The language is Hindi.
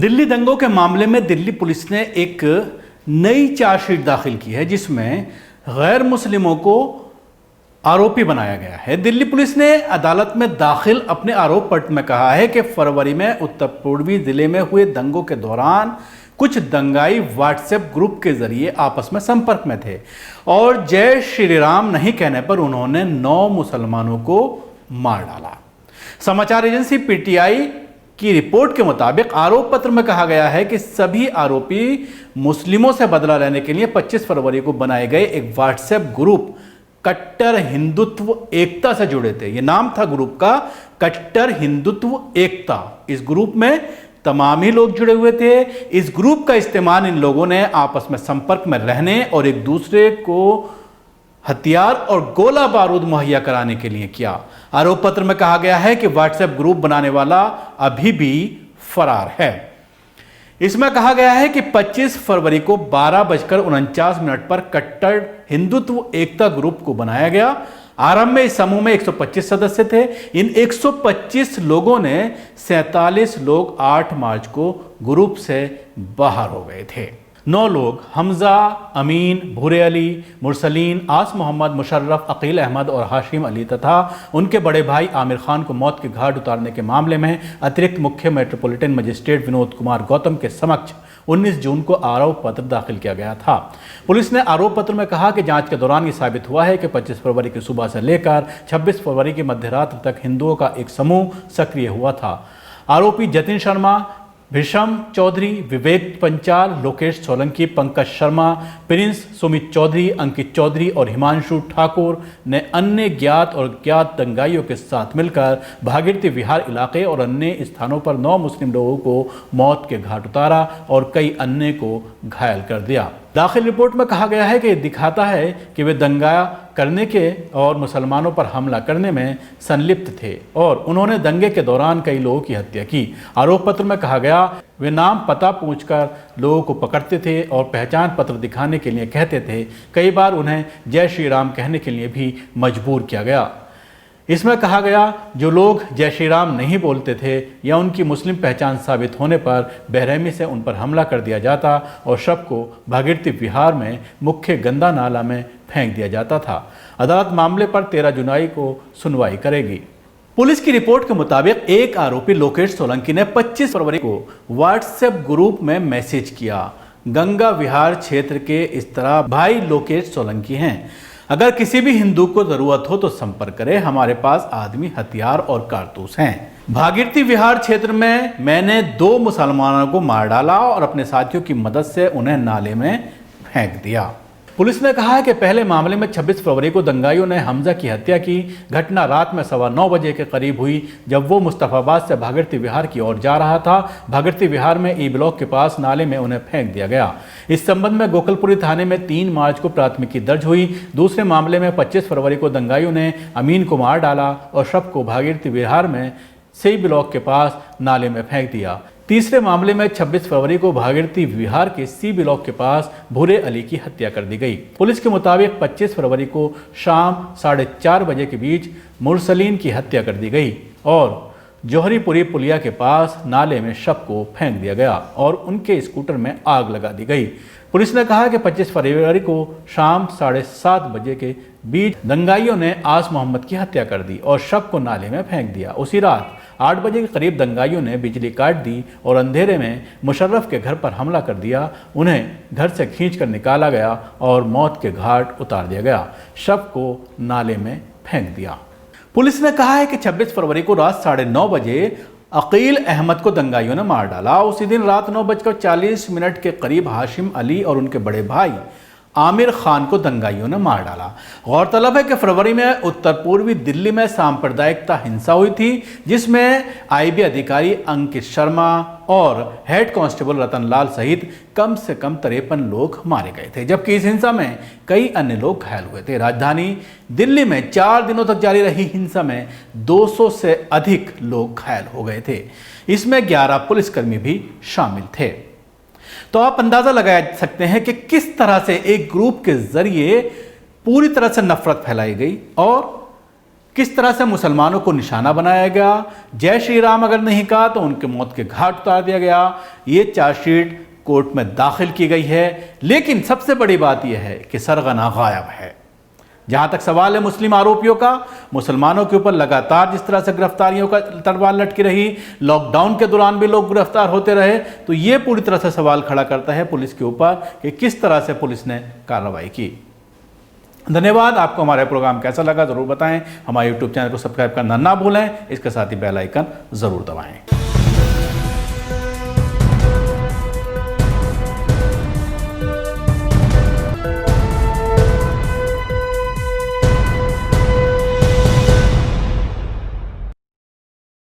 दिल्ली दंगों के मामले में दिल्ली पुलिस ने एक नई चार्जशीट दाखिल की है जिसमें गैर मुस्लिमों को आरोपी बनाया गया है। दिल्ली पुलिस ने अदालत में दाखिल अपने आरोप पत्र में कहा है कि फरवरी में उत्तर पूर्वी जिले में हुए दंगों के दौरान कुछ दंगाई व्हाट्सएप ग्रुप के जरिए आपस में संपर्क में थे और जय श्री राम नहीं कहने पर उन्होंने 9 मुसलमानों को मार डाला। समाचार एजेंसी पीटीआई की रिपोर्ट के मुताबिक आरोप पत्र में कहा गया है कि सभी आरोपी मुस्लिमों से बदला लेने के लिए 25 फरवरी को बनाए गए एक व्हाट्सएप ग्रुप कट्टर हिंदुत्व एकता से जुड़े थे। यह नाम था ग्रुप का, कट्टर हिंदुत्व एकता। इस ग्रुप में तमाम ही लोग जुड़े हुए थे। इस ग्रुप का इस्तेमाल इन लोगों ने आपस में संपर्क में रहने और एक दूसरे को हथियार और गोला बारूद मुहैया कराने के लिए किया। आरोप पत्र में कहा गया है कि व्हाट्सएप ग्रुप बनाने वाला अभी भी फरार है। इसमें कहा गया है कि 25 फरवरी को 12:49 पर कट्टर हिंदुत्व एकता ग्रुप को बनाया गया। आरंभ में इस समूह में 125 सदस्य थे। इन 125 लोगों ने 47 लोग 8 मार्च को ग्रुप से बाहर हो गए थे। 9 लोग हमजा, अमीन, भूरे अली, मुरसलीन, आस मोहम्मद, मुशर्रफ, अकील अहमद और हाशिम अली तथा उनके बड़े भाई आमिर खान को मौत के घाट उतारने के मामले में अतिरिक्त मुख्य मेट्रोपॉलिटन मजिस्ट्रेट विनोद कुमार गौतम के समक्ष 19 जून को आरोप पत्र दाखिल किया गया था। पुलिस ने आरोप पत्र में कहा कि जांच के दौरान ये साबित हुआ है कि 25 फरवरी की सुबह से लेकर 26 फरवरी की मध्यरात्रि तक हिंदुओं का एक समूह सक्रिय हुआ था। आरोपी जतिन शर्मा, भीषम चौधरी, विवेक पंचाल, लोकेश सोलंकी, पंकज शर्मा, प्रिंस, सुमित चौधरी, अंकित चौधरी और हिमांशु ठाकुर ने अन्य ज्ञात और ज्ञात दंगाइयों के साथ मिलकर भागीरथी विहार इलाके और अन्य स्थानों पर 9 मुस्लिम लोगों को मौत के घाट उतारा और कई अन्य को घायल कर दिया। दाखिल रिपोर्ट में कहा गया है कि यह दिखाता है कि वे दंगा करने के और मुसलमानों पर हमला करने में संलिप्त थे और उन्होंने दंगे के दौरान कई लोगों की हत्या की। आरोप पत्र में कहा गया वे नाम पता पूछकर लोगों को पकड़ते थे और पहचान पत्र दिखाने के लिए कहते थे। कई बार उन्हें जय श्री राम कहने के लिए भी मजबूर किया गया। इसमें कहा गया जो लोग जय श्री राम नहीं बोलते थे या उनकी मुस्लिम पहचान साबित होने पर बेरहमी से उन पर हमला कर दिया जाता और शव को भागीरथी विहार में मुख्य गंदा नाला में फेंक दिया जाता था। अदालत मामले पर 13 जुलाई को सुनवाई करेगी। पुलिस की रिपोर्ट के मुताबिक एक आरोपी लोकेश सोलंकी ने 25 फरवरी को व्हाट्सएप ग्रुप में मैसेज किया। गंगा विहार क्षेत्र के इस तरह भाई लोकेश सोलंकी हैं, अगर किसी भी हिंदू को जरूरत हो तो संपर्क करें, हमारे पास आदमी, हथियार और कारतूस हैं। भागीरथी विहार क्षेत्र में मैंने 2 मुसलमानों को मार डाला और अपने साथियों की मदद से उन्हें नाले में फेंक दिया। पुलिस ने कहा है कि पहले मामले में 26 फरवरी को दंगाइयों ने हमजा की हत्या की। घटना रात में 9:15 बजे के करीब हुई जब वो मुस्तफाबाद से भागीरथी विहार की ओर जा रहा था। भागीरथी विहार में ई ब्लॉक के पास नाले में उन्हें फेंक दिया गया। इस संबंध में गोकलपुरी थाने में 3 मार्च को प्राथमिकी दर्ज हुई। दूसरे मामले में 25 फरवरी को दंगाइयों ने अमीन को मार डाला और शव को भागीरथी विहार में सी ब्लॉक के पास नाले में फेंक दिया। तीसरे मामले में 26 फरवरी को भागीरथी विहार के सी ब्लॉक के पास भूरे अली की हत्या कर दी गई। पुलिस के मुताबिक 25 फरवरी को शाम 4:30 बजे के बीच मुरसलीन की हत्या कर दी गई और जौहरीपुरी पुलिया के पास नाले में शव को फेंक दिया गया और उनके स्कूटर में आग लगा दी गई। पुलिस ने कहा कि 25 फरवरी को शाम 7:30 बजे के बीच दंगाइयों ने आस मोहम्मद की हत्या कर दी और शव को नाले में फेंक दिया। उसी रात 8 बजे के करीब दंगाइयों ने बिजली काट दी और अंधेरे में मुशर्रफ के घर पर हमला कर दिया। उन्हें घर से खींचकर निकाला गया और मौत के घाट उतार दिया गया। शव को नाले में फेंक दिया। पुलिस ने कहा है कि 26 फरवरी को रात 9:30 बजे अकील अहमद को दंगाइयों ने मार डाला। उसी दिन रात 9:40 के करीब हाशिम अली और उनके बड़े भाई आमिर खान को दंगाइयों ने मार डाला। गौरतलब है कि फरवरी में उत्तर पूर्वी दिल्ली में सांप्रदायिकता हिंसा हुई थी जिसमें आईबी अधिकारी अंकित शर्मा और हेड कांस्टेबल रतन लाल सहित कम से कम 53 लोग मारे गए थे, जबकि इस हिंसा में कई अन्य लोग घायल हुए थे। राजधानी दिल्ली में 4 दिनों तक जारी रही हिंसा में 200 से अधिक लोग घायल हो गए थे। इसमें 11 पुलिसकर्मी भी शामिल थे। तो आप अंदाजा लगा सकते हैं कि किस तरह से एक ग्रुप के जरिए पूरी तरह से नफरत फैलाई गई और किस तरह से मुसलमानों को निशाना बनाया गया, जय श्री राम अगर नहीं कहा तो उनके मौत के घाट उतार दिया गया। ये चार्जशीट कोर्ट में दाखिल की गई है, लेकिन सबसे बड़ी बात यह है कि सरगना गायब है। जहां तक सवाल है मुस्लिम आरोपियों का, मुसलमानों के ऊपर लगातार जिस तरह से गिरफ्तारियों का तलवार लटकी रही, लॉकडाउन के दौरान भी लोग गिरफ्तार होते रहे, तो ये पूरी तरह से सवाल खड़ा करता है पुलिस के ऊपर कि किस तरह से पुलिस ने कार्रवाई की। धन्यवाद। आपको हमारा प्रोग्राम कैसा लगा जरूर बताएं। हमारे YouTube चैनल को सब्सक्राइब करना ना भूलें, इसके साथ ही बेल आइकन जरूर दबाएं।